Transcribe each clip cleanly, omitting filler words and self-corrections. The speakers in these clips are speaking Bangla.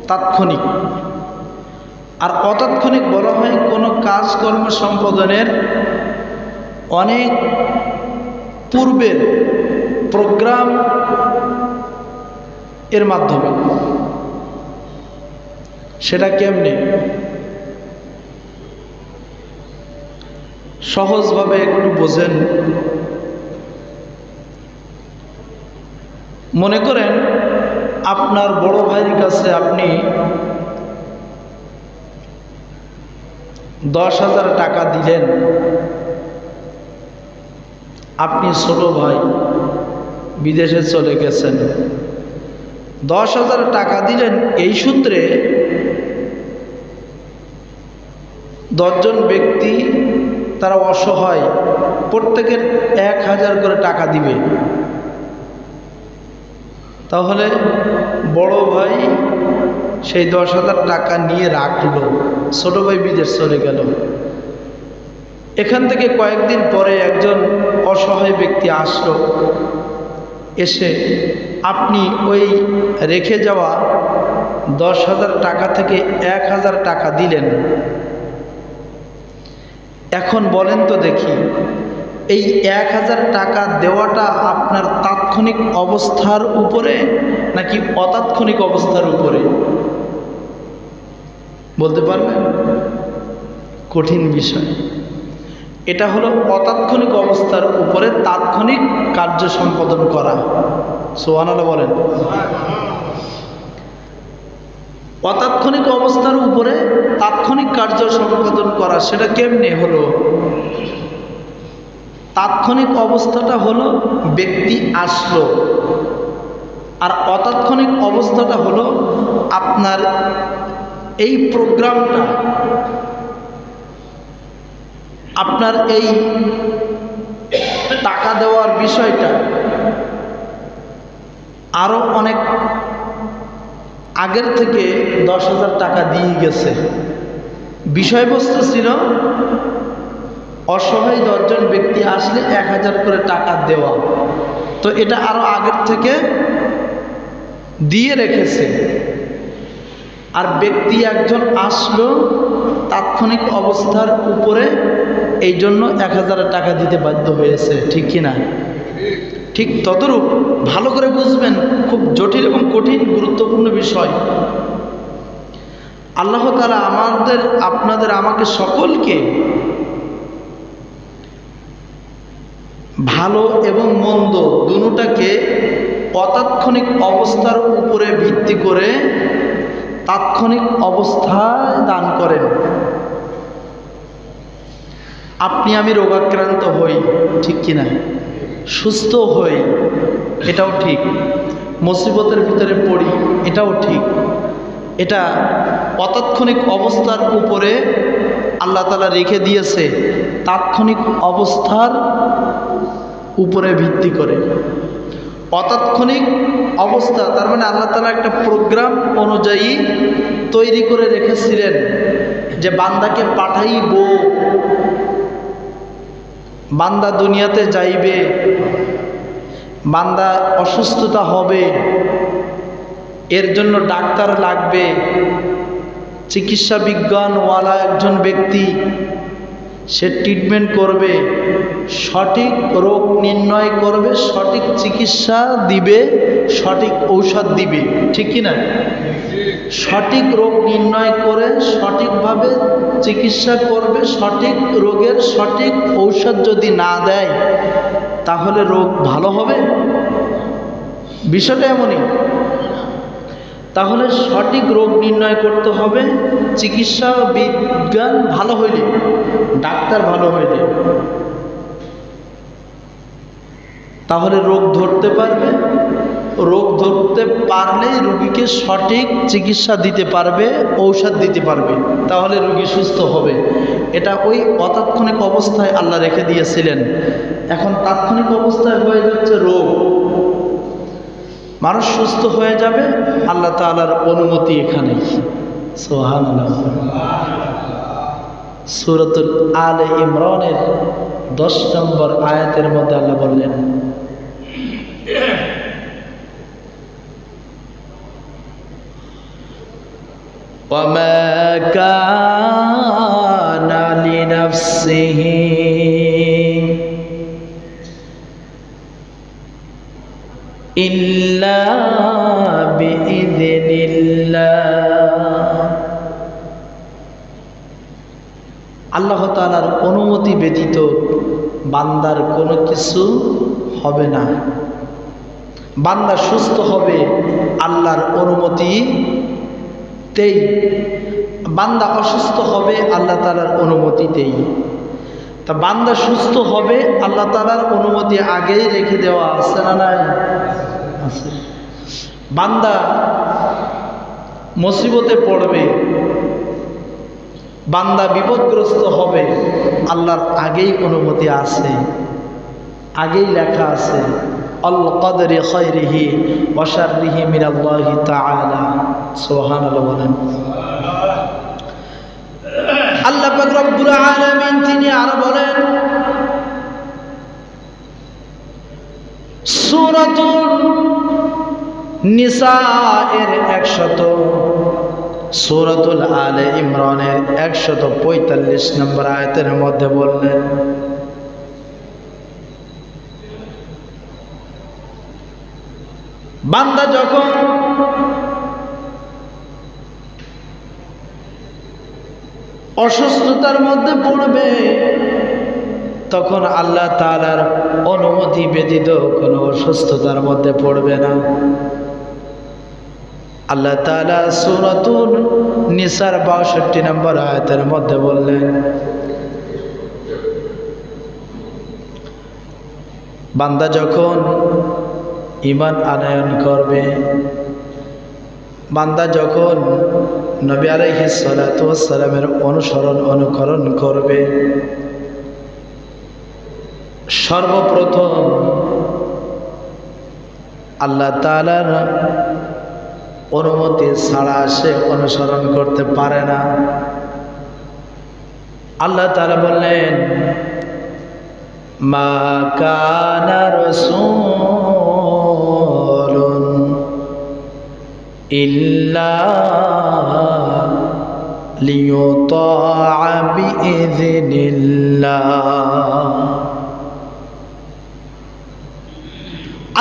তাৎক্ষণিক। আর অতাৎক্ষণিক বলা হয় কোনো কাজকর্ম সম্পাদনের অনেক পূর্বের প্রোগ্রাম এর মাধ্যমে। সেটা কেমনে? সহজভাবে একটু বোঝেন। মনে করেন আপনার বড় ভাইয়ের কাছে আপনি 10,000 টাকা দিলেন। আপনি ছোট ভাই, বিদেশে চলে গেছেন, 10,000 টাকা দিলেন। এই সূত্রে 10 জন ব্যক্তি তারা অসহায়, প্রত্যেকের 1,000 করে টাকা দিবে। তাহলে বড় ভাই সেই 10,000 টাকা নিয়ে রাখলো, ছোট ভাই বিদেশ চলে গেল। এখান থেকে কয়েকদিন পরে একজন অসহায় ব্যক্তি আসলো, এসে আপনি ওই রেখে যাওয়া 10,000 টাকা থেকে 1,000 টাকা দিলেন। এখন বলেন তো দেখি, এই 1,000 টাকা দেওয়াটা আপনার তাৎক্ষণিক অবস্থার উপরে নাকি অতাৎক্ষণিক অবস্থার উপরে? বলতে পারবেন? কঠিন বিষয়। এটা হলো অতাৎক্ষণিক অবস্থার উপরে তাৎক্ষণিক কার্য সম্পাদন করা। সুবহানাল্লাহ বলেন। অতাৎক্ষণিক অবস্থার উপরে তাৎক্ষণিক কার্য সম্পাদন করা, সেটা কেমনে হলো? তাৎক্ষণিক অবস্থাটা হলো ব্যক্তি আসলো, আর অতাৎক্ষণিক অবস্থাটা হলো আপনার এই প্রোগ্রামটা, আপনার এই টাকা দেওয়ার বিষয়টা আরো অনেক আগের থেকে 10,000 টাকা দিয়ে গেছে। বিষয়বস্তু ছিল অসহায় 10 জন ব্যক্তি আসলে 1,000 করে টাকা দেওয়া। তো এটা আরো আগের থেকে দিয়ে রেখেছে। আর ব্যক্তি একজন আসলো তাৎক্ষণিক অবস্থার উপরে, এই জন্য 1,000 টাকা দিতে বাধ্য হয়েছে। ঠিক কিনা? ঠিক ততরূপ ভালো করে বুঝবেন, খুব জটিল এবং কঠিন গুরুত্বপূর্ণ বিষয়। আল্লাহ তাআলা আমাদের, আপনাদের, আমাকে সকলকে ভালো এবং মন্দ দুটোটাকে অতাৎক্ষণিক অবস্থার উপরে ভিত্তি করে তাৎক্ষণিক অবস্থায় দান করেন। আপনি আমি রোগাক্রান্ত হই, ঠিক কিনা? সুস্থ হই, এটাও ঠিক। মুসিবতের ভিতরে পড়ি, এটাও ঠিক। এটা অতাৎক্ষণিক অবস্থার উপরে আল্লাহ তাআলা রেখে দিয়েছে, তাৎক্ষণিক অবস্থার উপরে ভিত্তি করে। অতাৎক্ষণিক অবস্থা তার মানে আল্লাহ তাআলা একটা প্রোগ্রাম অনুযায়ী তৈরি করে রেখেছিলেন যে বান্দাকে পাঠাইব, বান্দা দুনিয়াতে যাইবে, বান্দা অসুস্থতা হবে, এর জন্য ডাক্তার লাগবে, চিকিৎসা বিজ্ঞানওয়ালা একজন ব্যক্তি, সে ট্রিটমেন্ট করবে, সঠিক রোগ নির্ণয় করবে, সঠিক চিকিৎসা দিবে, সঠিক ঔষধ দিবে। ঠিক কিনা? সঠিক রোগ নির্ণয় করে সঠিকভাবে চিকিৎসা করবে, সঠিক রোগের সঠিক ঔষধ যদি না দেয় তাহলে রোগ ভালো হবে? বিষয়টা এমনই। তাহলে সঠিক রোগ নির্ণয় করতে হবে, চিকিৎসা বিজ্ঞান ভালো হইলে, ডাক্তার ভালো হইলে, তাহলে রোগ ধরতে পারবে। রোগ ধরতে পারলেই রোগীকে সঠিক চিকিৎসা দিতে পারবে, ঔষধ দিতে পারবে, তাহলে রোগী সুস্থ হবে। এটা ওই অতাৎক্ষণিক অবস্থায় আল্লাহ রেখে দিয়েছিলেন। এখন তাৎক্ষণিক অবস্থায় হয়ে যাচ্ছে রোগ, মানুষ সুস্থ হয়ে যাবে, আল্লাহ তাআলার অনুমতি এখানে। সুবহানাল্লাহ। সূরাতুল আলে ইমরানের 10 নম্বর আয়াতের মধ্যে আল্লাহ বললেন, وما كان لنفسه إلا بإذن الله আল্লাহ তাআলার অনুমতি ব্যতীত বান্দার কোনো কিছু হবে না। বান্দা সুস্থ হবে আল্লাহর অনুমতিতেই, বান্দা অসুস্থ হবে আল্লাহ তাআলার অনুমতিতেই। তা বান্দা সুস্থ হবে আল্লাহ তাআলার অনুমতি আগেই রেখে দেওয়া আছে না নাই? আছে। বান্দা মুসিবতে পড়বে, বান্দা বিপদগ্রস্ত হবে, আল্লাহর আগেই অনুমতি আছে, আগেই লেখা আছে। আল কদরি খায়রিহি ওয়া শাররিহি মিনাল্লাহি তাআলা। সুবহানাল্লাহ বলেন। আল্লাহ পাক রব্বুল আলামিন তিনি আরো বলেন সূরাতুন নিসা এর 100, সূরাতুল আলে ইমরানের 145 নম্বর আয়াতের মধ্যে বললেন, বান্দা যখন অসুস্থতার মধ্যে পড়বে তখন আল্লাহ তাআলার অনুমতি ব্যতীত কোনো অসুস্থতার মধ্যে পড়বে না। আল্লাহ তাআলা সূরাতুন নিসার 62 নম্বর আয়াতের মধ্যে বললেন, বান্দা যখন ঈমান আনয়ন করবে, বান্দা যখন নবী আলাইহিস সালাতু ওয়াস সালামের অনুকরণ করবে, সর্বপ্রথম আল্লাহ তাআলার অনুমতি ছাড়া সে অনুসরণ করতে পারে না। আল্লাহ তাআলা বললেন, মা কানা রাসূলুন ইল্লা লিয়ুতাআ বিইذনিল্লাহ।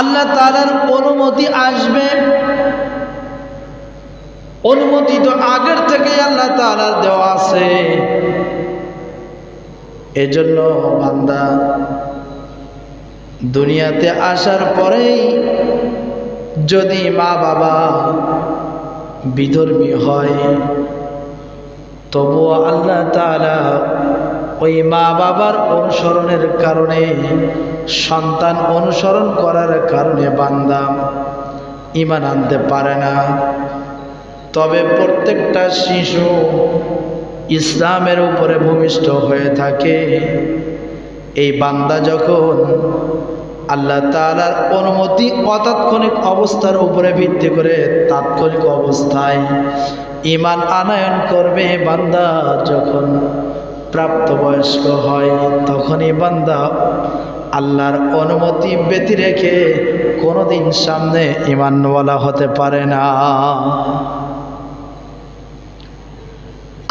আল্লাহ তাআলার অনুমতি আসবে, অনুমতি তো আগের থেকে আল্লাহ তাআলার দেওয়া আছে। এজন্য বান্দা দুনিয়াতে আসার পরেই যদি মা বাবা বিধর্মী হয়, তবুও আল্লাহ তাআলা ওই মা বাবার অনুসরণের কারণে, সন্তান অনুসরণ করার কারণে বান্দা ঈমান আনতে পারে না। তবে প্রত্যেকটা শিশু ইসলামের উপরে ভূমিষ্ঠ হয়ে থাকে। এই বান্দা যখন আল্লাহ তাআলার অনুমতি অতাৎক্ষণিক অবস্থার উপরে ভিত্তি করে তাৎক্ষণিক অবস্থায় ঈমান আনয়ন করবে, বান্দা যখন প্রাপ্তবয়স্ক হয় তখনই বান্দা আল্লাহর অনুমতি ব্যতি রেখে কোনোদিন সামনে ঈমানওয়ালা হতে পারে না।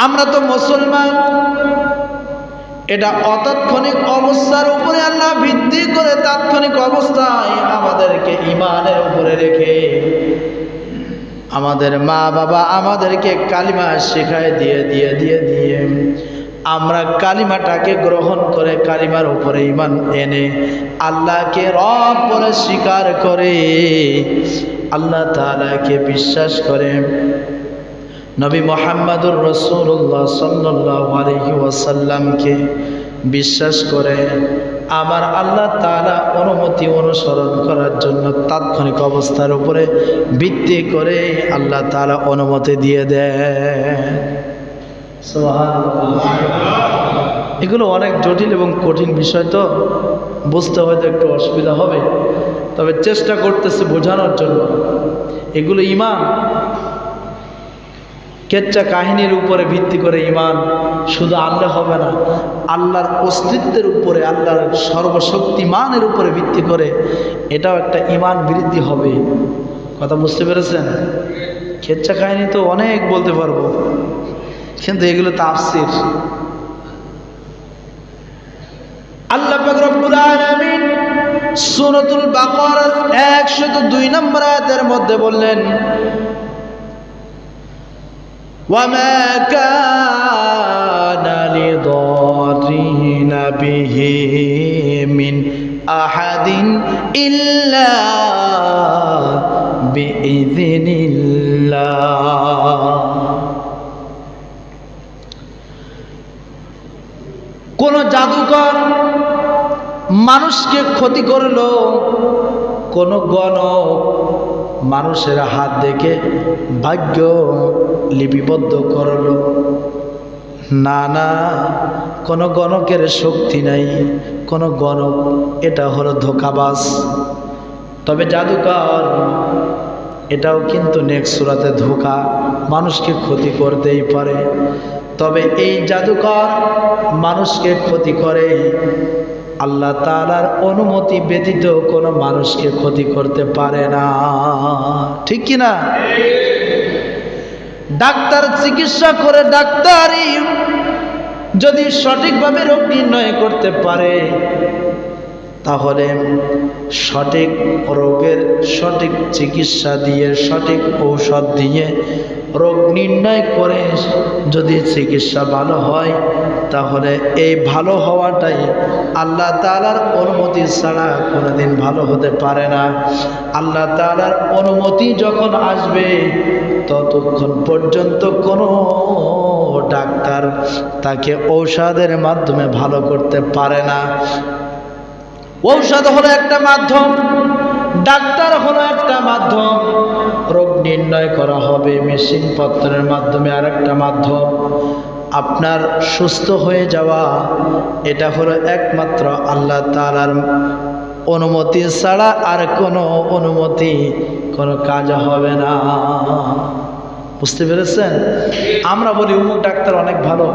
আমরা তো মুসলমান, এটা অতাৎক্ষণিক অবস্থার উপরে আল্লাহ ভিত্তি করে তাৎক্ষণিক অবস্থায় আমাদেরকে ঈমানের উপরে রেখে আমাদের মা বাবা আমাদেরকে কালিমা শেখায় দিয়ে আমরা কালিমাটাকে গ্রহণ করে কালিমার উপরে ঈমান এনে আল্লাহকে রব বলে স্বীকার করে, আল্লাহ তাআলাকে বিশ্বাস করে, নবী মুহাম্মদুর রাসূলুল্লাহ সাল্লাল্লাহু আলাইহি ওয়াসাল্লামকে বিশ্বাস করে আমার আল্লাহ তাআলা অনুমতি অনুসরণ করার জন্য তাৎক্ষণিক অবস্থার উপরে ভিত্তি করে আল্লাহ তাআলা অনুমতি দিয়ে দেন। সুবহানাল্লাহ। এগুলো অনেক জটিল এবং কঠিন বিষয়, তো বুঝতে হয়তো একটু অসুবিধা হবে, তবে চেষ্টা করতেছি বোঝানোর জন্য। এগুলো ঈমান, কেচ্চা কাহিনীর উপরে ভিত্তি করে ঈমান শুধু আনলে হবে না, আল্লাহর অস্তিত্বের উপরে, আল্লাহর সর্বশক্তিমানের উপরে ভিত্তি করে এটাও একটা ঈমান বৃদ্ধি হবে। কথা বুঝতে পেরেছেন? কেচ্চা কাহিনী তো অনেক বলতে পারবো, কিন্তু এগুলো তাফসীর। আল্লাহ পাক রব্বুল আলামিন সূরাতুল বাকারার 102 নম্বর আয়াতের মধ্যে বললেন, ওয়ামা কানা লিদারিনা বিহি মিন আহাদিন ইল্লা বিইذনিল্লাহ। কোন জাদুকর মানুষকে ক্ষতি করলো, কোন গণক মানুষের হাত দেখে ভাগ্য লিপিবদ্ধ করলো, না না, কোন গণকের শক্তি নাই, কোন গণক এটা হলো ধোঁকাবাজ। তবে জাদুকর এটাও কিন্তু নেক্সট সূরাতে ধোঁকা, মানুষকে ক্ষতি করতেই পারে। তবে এই জাদুকর মানুষকে ক্ষতি করে আল্লাহ তাআলার অনুমতি ব্যতীত কোনো মানুষকে ক্ষতি করতে পারে না, ঠিক কি না? ডাক্তার চিকিৎসা করে ডাক্তারই যদি সঠিকভাবে রোগ নির্ণয় করতে পারে, তাহলে সঠিক রোগের সঠিক চিকিৎসা দিয়ে, সঠিক ঔষধ দিয়ে রোগ নির্ণয় করে যদি চিকিৎসা ভালো হয়, তাহলে এই ভালো হওয়াটাই আল্লাহ তাআলার অনুমতি ছাড়া কোনোদিন ভালো হতে পারে না। আল্লাহ তাআলার অনুমতি যখন আসবে, ততক্ষণ পর্যন্ত কোনো ডাক্তার তাকে ঔষধের মাধ্যমে ভালো করতে পারে না। ঔষধ হলো একটা মাধ্যম, ডাক্তার হলো একটা মাধ্যম, রোগ নির্ণয় করা হবে মেশিন পত্রের মাধ্যমে আরেকটা মাধ্যম। আপনার সুস্থ হয়ে যাওয়া এটা হলো একমাত্র আল্লাহ তাআলার অনুমতি ছাড়া আর কোনো অনুমতি কোনো কাজ হবে না। বুঝতে পেরেছেন? আমরা বলি অমুক ডাক্তার অনেক ভালো,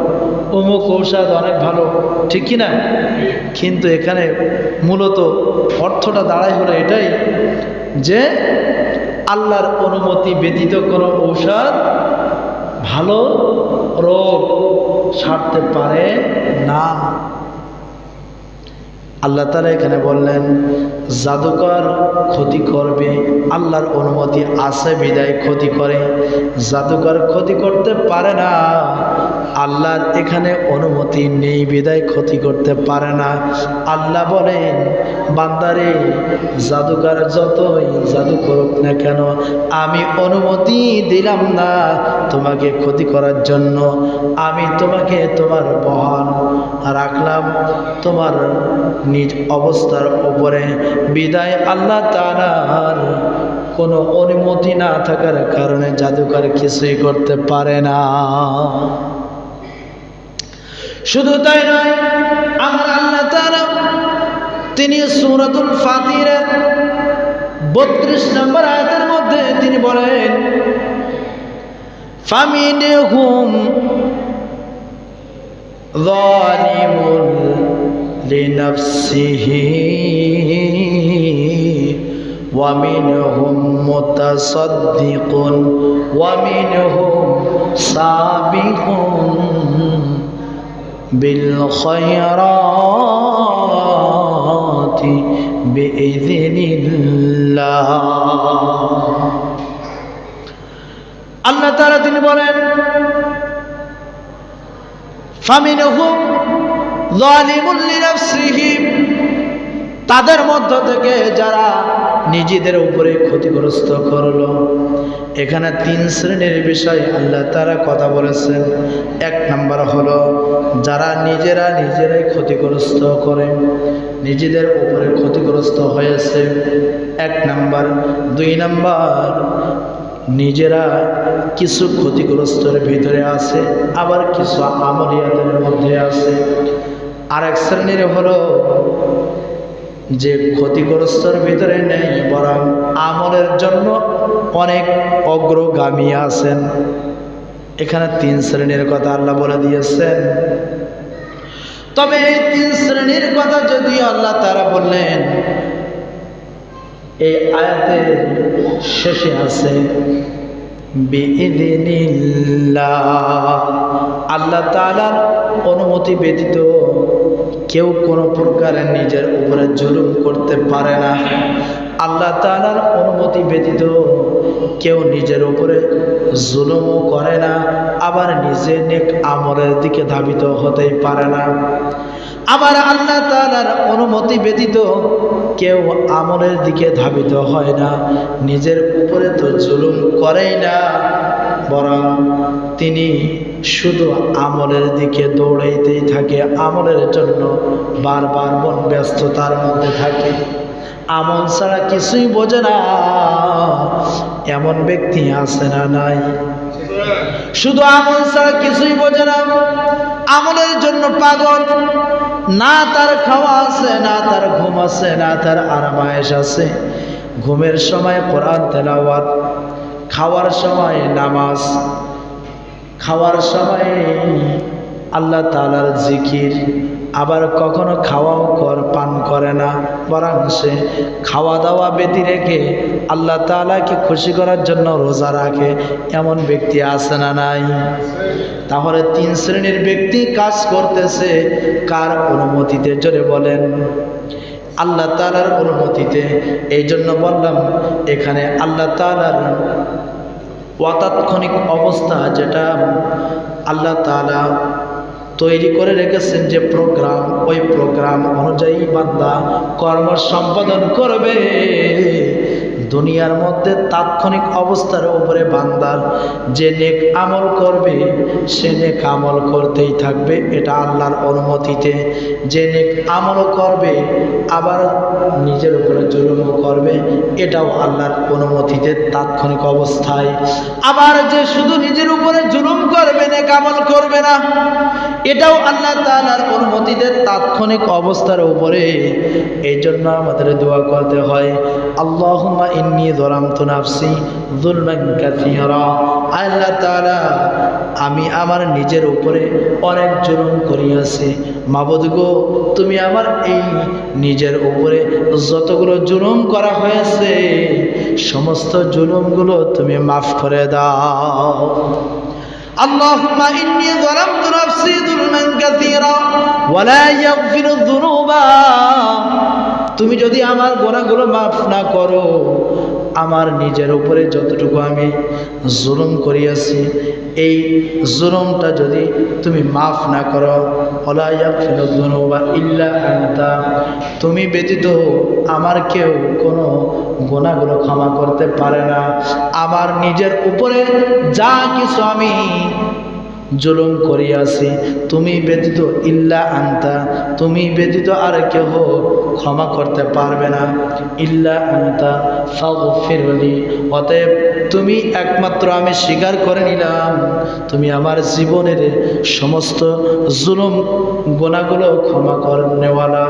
অমুক ঔষধ অনেক ভালো, ঠিক কি না? কিন্তু এখানে মূলত অর্থটা দাঁড়ায় হলো এটাই যে আল্লাহর অনুমতি ব্যতীত কোনো ঔষধ ভালো রোগ সারতে পারে না। আল্লাহ তাআলা এখানে বললেন জাদুকর ক্ষতি করবে, আল্লাহর অনুমতি আছে বিদায় ক্ষতি করে। জাদুকর ক্ষতি করতে পারে না, আল্লাহর এখানে অনুমতি নেই বিদায় ক্ষতি করতে পারে না। আল্লাহ বলেন, বান্দারে জাদুকর যতই জাদু করুক না কেন, আমি অনুমতি দিলাম না তোমাকে ক্ষতি করার জন্য। আমি তোমাকে তোমার বহাল রাখলাম তোমার নিজ অবস্থার উপরে। বিদায় আল্লাহ তাআলার কোনো অনুমতি না থাকার কারণে জাদুকর কিছুই করতে পারে না। শুধু তাই নয়, আমার আল্লাহ তাআলা তিনি সূরাতুল ফাতিরের 32 নম্বর আয়াতের মধ্যে তিনি বলেন, ফামিনহুম যালিমুন লিনাফসিহি ওয়া মিনহুম মুতাসাদ্দিকুন ওয়া মিনহুম সাবিকুন বিল খায়রাতি বিইذনিল্লাহ। আল্লাহ তাআলা তিনি বলেন, ফামিনহুম যালিমুন লিনাফসিহি, তাদের মধ্য থেকে যারা নিজেদের উপরে ক্ষতিগ্রস্ত করলো। এখানে 3 শ্রেণীর বিষয় আল্লাহ তাআলা কথা বলেছেন। 1 নাম্বার হলো যারা নিজেরাই ক্ষতিগ্রস্ত করে, নিজেদের উপরে ক্ষতিগ্রস্ত হয়েছে 1 নাম্বার। 2 নাম্বার নিজেরা কিছু ক্ষতিগ্রস্তের ভিতরে আছে, আবার কিছু আমলিয়াতের মধ্যে আছে। আরেক শ্রেণীর হলো যে ক্ষতিগ্রস্তর ভিতরে নেই, বরং আমলের জন্য অনেক অগ্রগামী আছেন। এখানে 3 শ্রেণীর কথা আল্লাহ বলে দিয়েছেন। তবে এই 3 শ্রেণীর কথা যদি আল্লাহ তাআলা বললেন, এই আয়াতের শেষে আছে বিইذনিল্লাহ। আল্লাহ তাআলার অনুমতি ব্যতীত কেউ কোনো প্রকারে নিজের উপরে জুলুম করতে পারে না। আল্লাহ তাআলার অনুমতি ব্যতীত কেউ নিজের উপরে জুলুমও করে না, আবার নিজে নেক আমলের দিকে ধাবিত হতেই পারে না। আবার আল্লাহ তাআলার অনুমতি ব্যতীত কেউ আমলের দিকে ধাবিত হয় না, নিজের উপরে তো জুলুম করেই না, বরং তিনি শুধু আমলের দিকে দৌড়াইতেই থাকে, আমলের জন্য বারবার মন ব্যস্ততার মধ্যে থাকে, আমল ছাড়া কিছুই বোঝে না। এমন ব্যক্তি আছে না নাই? শুধু আমল ছাড়া কিছুই বোঝে না, আমলের জন্য পাগল, না তার খাওয়া আছে, না তার ঘুম আছে, না তার আরামায়েশ আছে। ঘুমের সময় কোরআন তেলাওয়াত, খাওয়ার সময় নামাজ, খাওয়ার সময় আল্লাহ তাআলার জিকির, আবার কখনো খাওয়াও পান করে না, বরং সে খাওয়া দাওয়া ব্যতি রেখে আল্লাহ তাআলাকে খুশি করার জন্য রোজা রাখে। এমন ব্যক্তি আছে না নাই? তাহলে তিন শ্রেণীর ব্যক্তি কাজ করতেছে কার অনুমতিতে? জোরে বলেন। আল্লাহ তাআলার অনুমতিতে। এই জন্য বললাম এখানে আল্লাহ তাআলার অতাৎক্ষণিক অবস্থা, যেটা আল্লাহ তাআলা তৈরি করে রেখেছেন যে প্রোগ্রাম, ওই প্রোগ্রাম অনুযায়ী বান্দা কর্ম সম্পাদন করবে। দুনিয়ার মধ্যে তাৎক্ষণিক অবস্থার উপরে বান্দার যে নেক আমল করবে সে নেক আমল করতেই থাকবে, এটা আল্লাহর অনুমতিতে। যে নেক আমল করবে আবার নিজের উপরে জুলুমও করবে, এটাও আল্লাহর অনুমতিতে তাৎক্ষণিক অবস্থায়। আবার যে শুধু নিজের উপরে জুলুম করবে, নেক আমল করবে না, এটাও আল্লাহ তাআলার অনুমতিতে তাৎক্ষণিক অবস্থার উপরে। এই জন্য আমাদের দোয়া করতে হয়, আল্লাহুম্মা ইন্নী যালামতু নাফসি যুলমান কাসীরা। আল্লাহ তাআলা, আমি আমার নিজের উপরে অনেক জুলুম করিয়াছি, মাবুদ গো তুমি আমার এই নিজের উপরে যতগুলো জুলুম করা হয়েছে সমস্ত জুলুমগুলো তুমি মাফ করে দাও। আল্লাহুম্মা ইন্নী যালামতু নাফসি যুলমান কাসীরা ওয়া লা ইয়াগফিরু যুনুবা। তুমি যদি আমার গুনাহগুলো মাফ না করো, আমার নিজের উপরে যতটুকু আমি জুলুম করিয়াছি এই জুলুমটা যদি তুমি মাফ না করো, ওয়া ইয়াগফিরু যুনুবা ইল্লা আনতা, তুমি ব্যতীত আমার কেউ কোনো গুনাহগুলো ক্ষমা করতে পারে না। আমার নিজের উপরে যা কিছু আমি জুলুম করিয়াছি তুমি ব্যতীত, ইল্লা আনতা, তুমি ব্যতীত আর কেউ ক্ষমা করতে পারবে না। ইল্লা আনতা ফাগফিরলি, অতএব তুমি একমাত্র, আমি স্বীকার করে নিলাম তুমি আমার জীবনের সমস্ত জুলুম গুনাহগুলো ক্ষমা করনেওয়ালা,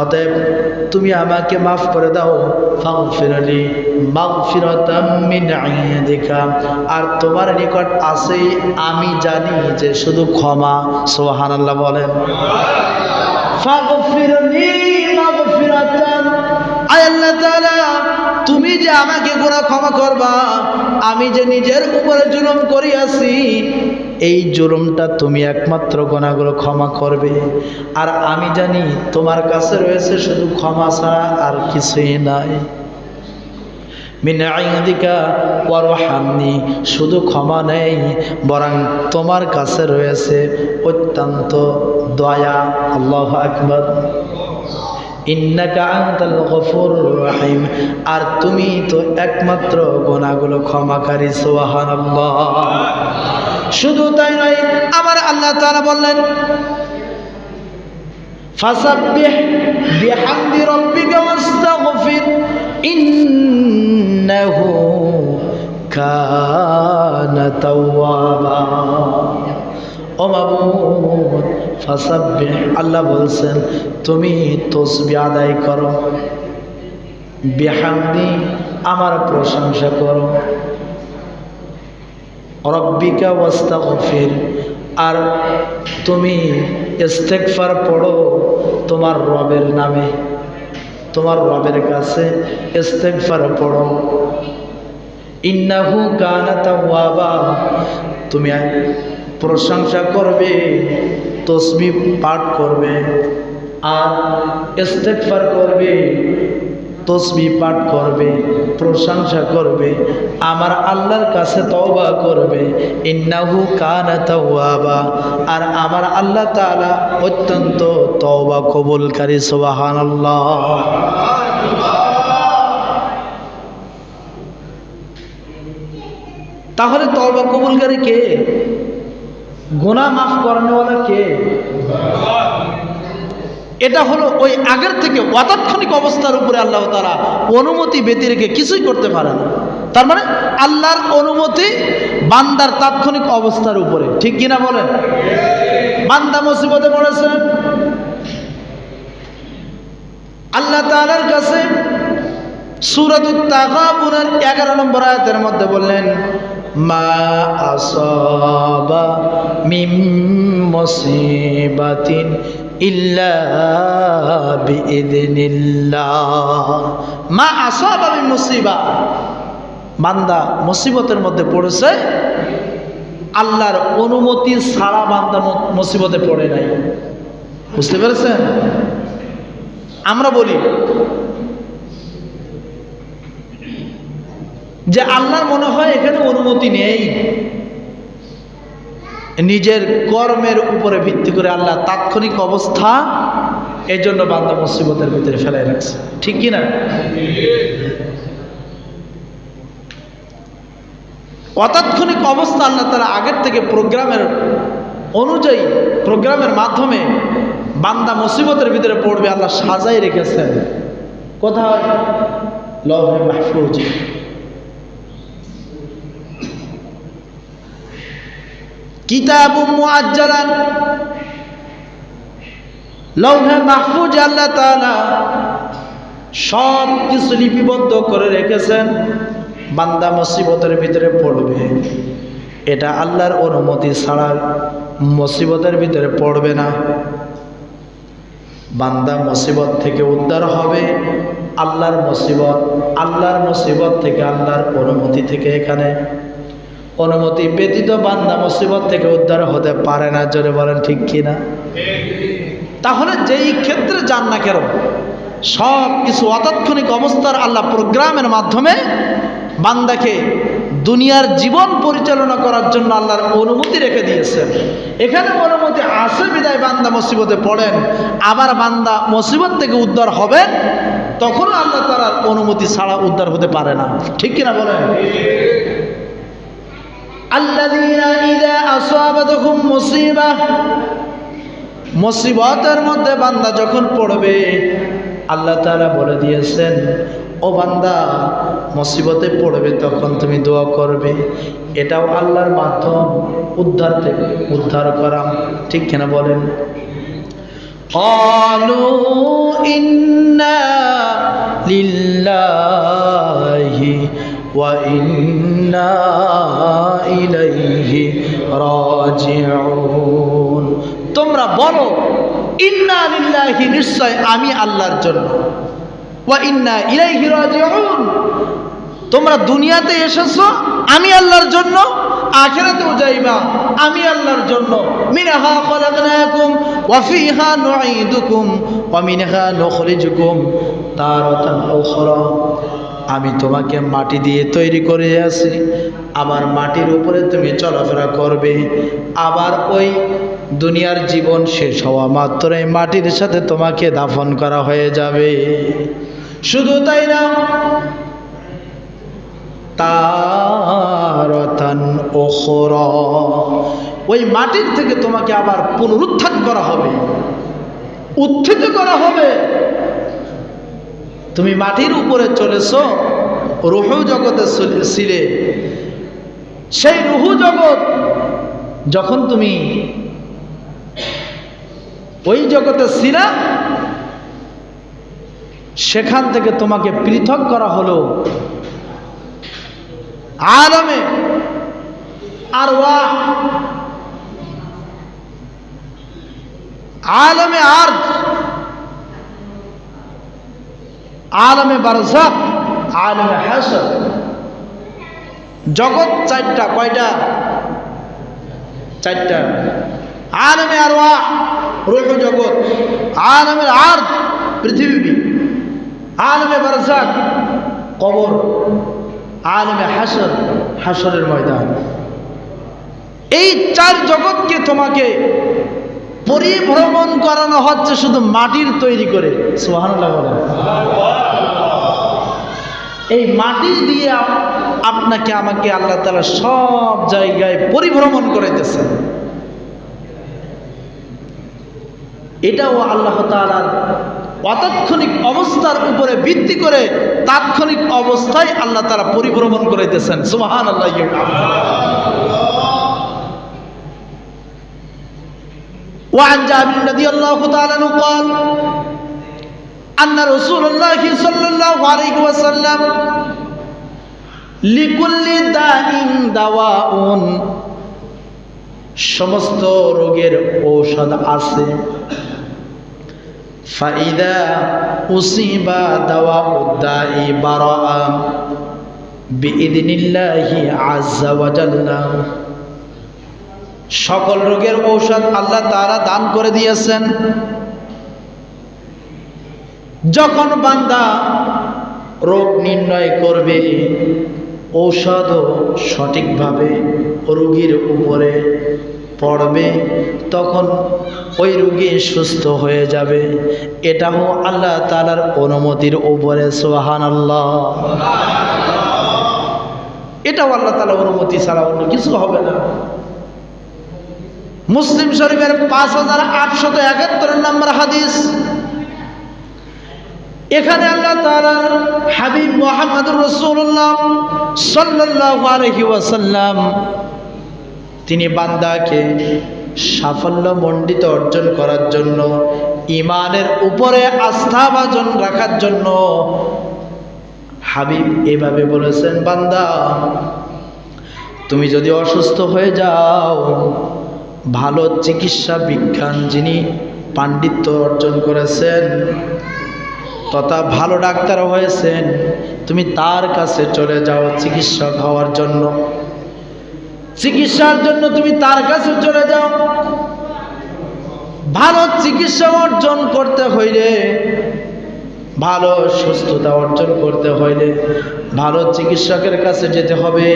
অতএব তুমি আমাকে মাফ করে দাও। ফাগফিরলি মাগফিরাতাম মিন ইনদিকা, আর তোমার নিকট আছে আমি জানি যে শুধু ক্ষমা। সুবহানাল্লাহ বলেন। ফাগফিরলি মাগফিরাতাম, আয় আল্লাহ তাআলা তুমি যে আমাকে গুনাহ ক্ষমা করবা, আমি যে নিজের উপরে জুলুম করিয়াছি এই জুলুমটা তুমি একমাত্র গুনাহগুলো ক্ষমা করবে, আর আমি জানি তোমার কাছে রয়েছে শুধু ক্ষমা ছাড়া আর কিছুই নাই। মিন ইনদিকা ওয়ারহামনি, শুধু ক্ষমা নেই বরং তোমার কাছে রয়েছে অত্যন্ত দয়া। আল্লাহু আকবার। ইন্নাকা আনতাল গফুরুর রহিম, আর তুমি তো একমাত্র গুনাহগুলো ক্ষমাকারী। সুবহানাল্লাহ। শুধু তাই নয়, আমার আল্লাহ তাআলা বললেন ফাসাব্বিহ বিহামদি রাব্বিকা ওয়াস্তাগফির ইন্নাহু কানা তাওয়াবা। ও মাবুদ ফাসাব্বিহ, আল্লাহ বলছেন তুমি তাসবিহ আদায় করো, বিহামদি আমার প্রশংসা করো, রব্বিকা ওয়াস্তাগফির, আর তুমি ইস্তেগফার পড়ো তোমার রবের নামে, তোমার রবের কাছে ইস্তেগফার পড়ো। ইন্নাহু কানা তাওয়াবা, তুমি প্রশংসা করবে, তসবিহ পাঠ করবে, আর ইস্তেগফার করবে, তসবিহ পাঠ করবে, প্রশংসা করবে, আমার আল্লাহর কাছে তওবা করবে। ইন্নাহু কানা তাওয়াবা, আর আমার আল্লাহ তাআলা অত্যন্ত তওবা কবুলকারী। সুবহানাল্লাহ। তাহলে তওবা কবুলকারী কে? গুনাহ মাফ করানোওয়ালা কে? এটা হলো ওই আগের থেকে অতাৎক্ষণিক অবস্থার উপরে আল্লাহ তাআলা অনুমতি ব্যতি রেখে কিছুই করতে পারে না। তার মানে আল্লাহর অনুমতি বান্দার তাৎক্ষণিক অবস্থার উপরে, ঠিক কিনা বলেন? বান্দা মুসিবতে পড়েছে, আল্লাহ তাআলার কাছে সূরাতুত তাগাবুনের 11 নম্বর আয়াতের মধ্যে বললেন, মা আসাবা মিন মুসিবাতিন ইল্লা বিইذনিল্লাহ। মা আসাবা মিন মুসিবা, বান্দা মুসিবতের মধ্যে পড়েছে, আল্লাহর অনুমতি ছাড়া বান্দা মুসিবতে পড়ে নাই। বুঝতে পেরেছেন? আমরা বলি যে আল্লাহর মনে হয় এখানে অনুমতি নেই, নিজের কর্মের উপরে ভিত্তি করে আল্লাহ তাৎক্ষণিক অবস্থা এই জন্য বান্দা মুসিবতের ভিতরে ফেলাই রাখছে, ঠিক কি না? অতাৎক্ষণিক অবস্থা আল্লাহ তাআলা আগের থেকে প্রোগ্রামের অনুযায়ী, প্রোগ্রামের মাধ্যমে বান্দা মুসিবতের ভিতরে পড়বে আল্লাহ সাজাই রেখেছেন। কোথায়? লৌহে মাহফুজে। কিতাবুম মুআজ্জালান, লৌহে মাহফুজে আল্লাহ তাআলা সব কিছু লিপিবদ্ধ করে রেখেছেন। বান্দা মুসিবতের ভিতরে পড়বে, এটা আল্লাহর অনুমতি ছাড়া মুসিবতের ভিতরে পড়বে না। বান্দা মুসিবত থেকে উদ্ধার হবে আল্লাহর মুসিবত, আল্লাহর মুসিবত থেকে আল্লাহর অনুমতি থেকে। এখানে অনুমতি ব্যতীত বান্দা মুসিবত থেকে উদ্ধার হতে পারে না। জোরে বলেন ঠিক কিনা? তাহলে যেই ক্ষেত্রে যান না কেন, সব কিছু অতাৎক্ষণিক অবস্থার আল্লাহ প্রোগ্রামের মাধ্যমে বান্দাকে দুনিয়ার জীবন পরিচালনা করার জন্য আল্লাহর অনুমতি রেখে দিয়েছেন। এখানে অনুমতি আছে বিদায় বান্দা মুসিবতে পড়েন, আবার বান্দা মুসিবত থেকে উদ্ধার হবেন তখনও আল্লাহ তাআলার অনুমতি ছাড়া উদ্ধার হতে পারে না, ঠিক কিনা বলেন? আল্লাযীনা ইযা আসাবাতহুম মুসিবাহ, মুসিবতের মধ্যে বান্দা যখন পড়বে আল্লাহ তাআলা বলে দিয়েছেন, ও বান্দা মুসিবতে পড়বে তখন তুমি দোয়া করবে। এটাও আল্লাহর মাধ্যম উদ্ধার থেকে, উদ্ধার করা, ঠিক কিনা বলেন? ক্বালু ইন্না লিল্লাহি ওয়া ইন্না ইলাইহি রাজিউন। তোমরা বলো ইন্না লিল্লাহি, নিশ্চয় আমি আল্লাহর জন্য, ওয়া ইন্না ইলাইহি রাজিউন, তোমরা দুনিয়াতে এসেছো আমি আল্লাহর জন্য, আখিরাতেও যাইবা আমি আল্লাহর জন্য। মিনহা খলাকনাকুম ওয়া ফিহা নুঈদুকুম ওয়া মিনহা নুখরিজুকুম তারাতান উখরা। আমি তোমাকে মাটি দিয়ে তৈরি করে আছি, আবার মাটির উপরে তুমি চলাফেরা করবে, আবার ওই দুনিয়ার জীবন শেষ হওয়া মাত্রই মাটির সাথে তোমাকে দাফন করা হয়ে যাবে। শুধু তাই না, তারাতান উখরা, ওই মাটির থেকে তোমাকে আবার পুনরুত্থান করা হবে, উত্থিত করা হবে। তুমি মাটির উপরে চলেছো, রূহ জগতে ছিলে, সেই রূহ জগৎ যখন তুমি ওই জগতে ছিলা, সেখান থেকে তোমাকে পৃথক করা হলো আলমে আরওয়াহ, আলমে আরদ, আলমে বারযাখ, আলমে হাশর, জগৎ চারটা, কয়টা? চারটা। আলমে আরওয়াহ রূহ জগৎ, আলমে আরদ পৃথিবী, আলমে বারজাক কবর, আলমে হাসর হাসরের ময়দান। এই চার জগৎকে তোমাকে পরিভ্রমণ করানো হচ্ছে শুধু মাটির তৈরি করে। সুবহানাল্লাহ বলেন। এই মাটি দিয়ে আপনাকে আমাকে আল্লাহ তাআলা সব জায়গায় পরিভ্রমণ করাইতেছেন। এটাও আল্লাহ তাআলার অতাৎক্ষণিক অবস্থার উপরে ভিত্তি করে তাৎক্ষণিক অবস্থায় আল্লাহ তাআলা পরিভ্রমণ করাইতেছেন। সুবহানাল্লাহ। وعن جابر رضي الله تعالى عنه قال أن رسول الله صلى الله عليه وسلم لكل داء دواء, সমস্ত রোগের ঔষধ আছে। فإذا أصيب دواء الداء برأ بإذن الله عز وجل, সকল রোগের ঔষধ আল্লাহ তাআলা দান করে দিয়েছেন। যখন বান্দা রোগ নির্ণয় করবে, ঔষধও সঠিকভাবে রোগীর উপরে পড়বে, তখন ওই রোগী সুস্থ হয়ে যাবে। এটাও আল্লাহ তাআলার অনুমতির উপরে। সুবহানাল্লাহ। এটাও আল্লাহ তাআলার অনুমতি ছাড়া অন্য কিছু হবে না। মুসলিম শরীফের 5871 নম্বর হাদিস। এখানে আল্লাহ তাআলার হাবিব মুহাম্মদুর রাসূলুল্লাহ সাল্লাল্লাহু আলাইহি ওয়াসাল্লাম তিনি বান্দাকে সাফল্য মণ্ডিত অর্জন করার জন্য, ঈমানের উপরে আস্থা ভাজন রাখার জন্য হাবিব এভাবে বলেছেন, বান্দা তুমি যদি অসুস্থ হয়ে যাও, ভালো চিকিৎসা বিজ্ঞান যিনি পাণ্ডিত্য অর্জন করেছেন তথা ভালো ডাক্তার হয়েছেন, তুমি তার কাছে চলে যাও চিকিৎসক হওয়ার জন্য। চিকিৎসার জন্য তুমি তার কাছে চলে যাও। ভালো চিকিৎসা অর্জন করতে হইলে, ভালো সুস্থতা অর্জন করতে হইলে ভালো চিকিৎসকের কাছে যেতে হবে।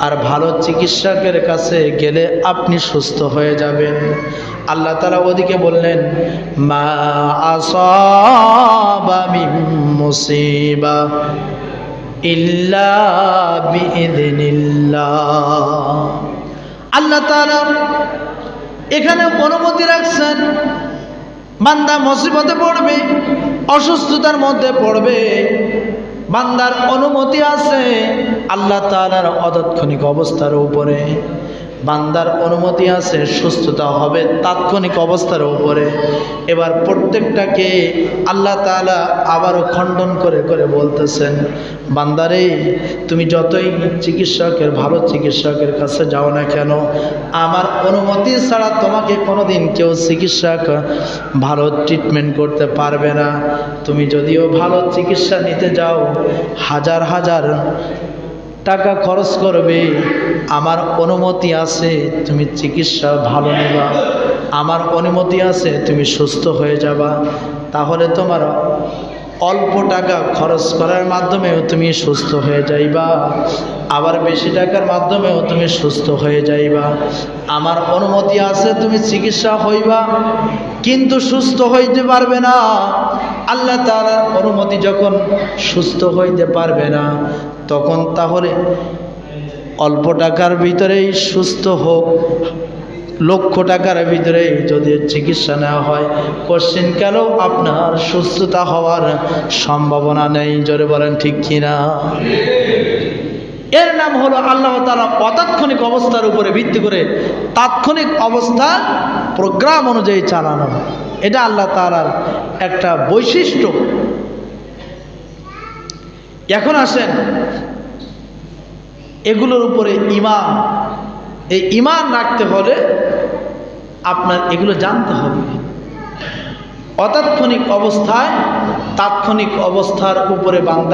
আর ভালো চিকিৎসকের কাছে গেলে আপনি সুস্থ হয়ে যাবেন। আল্লাহ তাআলা ওদিকে বললেন, মা আসাবা মিন মুসিবা ইল্লা বিইذনিল্লাহ। আল্লাহ তাআলা এখানে অনুমতি রাখছেন, বান্দা মুসিবতে পড়বে, অসুস্থতার মধ্যে পড়বে, বান্দার অনুমতি আছে আল্লাহ তাআলার অতাৎক্ষণিক অবস্থার উপরে। বান্দার অনুমতি আছে, সুস্থতা হবে তাৎক্ষণিক অবস্থার উপরে। এবার প্রত্যেকটাকে আল্লাহ তাআলা আবারও খণ্ডন করে করে বলতেছেন, বান্দারে তুমি যতই চিকিৎসকের ভালো চিকিৎসকের কাছে যাও না কেন, আমার অনুমতি ছাড়া তোমাকে কোনোদিন কেউ চিকিৎসক ভালো ট্রিটমেন্ট করতে পারবে না। তুমি যদিও ভালো চিকিৎসা নিতে যাও, হাজার হাজার টাকা খরচ করবে, আমার অনুমতি আছে তুমি চিকিৎসা ভালো নিবা, আমার অনুমতি আছে তুমি সুস্থ হয়ে যাবা। তাহলে তোমার অল্প টাকা খরচ করার মাধ্যমেও তুমি সুস্থ হয়ে যাইবা, আবার বেশি টাকার মাধ্যমেও তুমি সুস্থ হয়ে যাইবা। আমার অনুমতি আছে তুমি চিকিৎসা হইবা, কিন্তু সুস্থ হইতে পারবে না। আল্লাহ তাআলার অনুমতি যখন সুস্থ হইতে পারবে না, তখন তাহলে অল্প টাকার ভিতরেই সুস্থ হোক, লক্ষ টাকার ভিতরে যদি চিকিৎসা নেওয়া হয়, কোশ্চেন কেন আপনার সুস্থতা হওয়ার সম্ভাবনা নেই। জোরে বলেন ঠিক কিনা? এর নাম হলো আল্লাহ তাআলা অতাৎক্ষণিক অবস্থার উপরে ভিত্তি করে তাৎক্ষণিক অবস্থা প্রোগ্রাম অনুযায়ী চালানো। এটা আল্লাহ তাআলার একটা বৈশিষ্ট্য। এখন আসেন এগুলোর উপরে ঈমান। এই ঈমান রাখতে হলে আপনার এগুলো জানতে হবে। অতাৎক্ষণিক অবস্থায় তাৎক্ষণিক অবস্থার উপরে বান্দা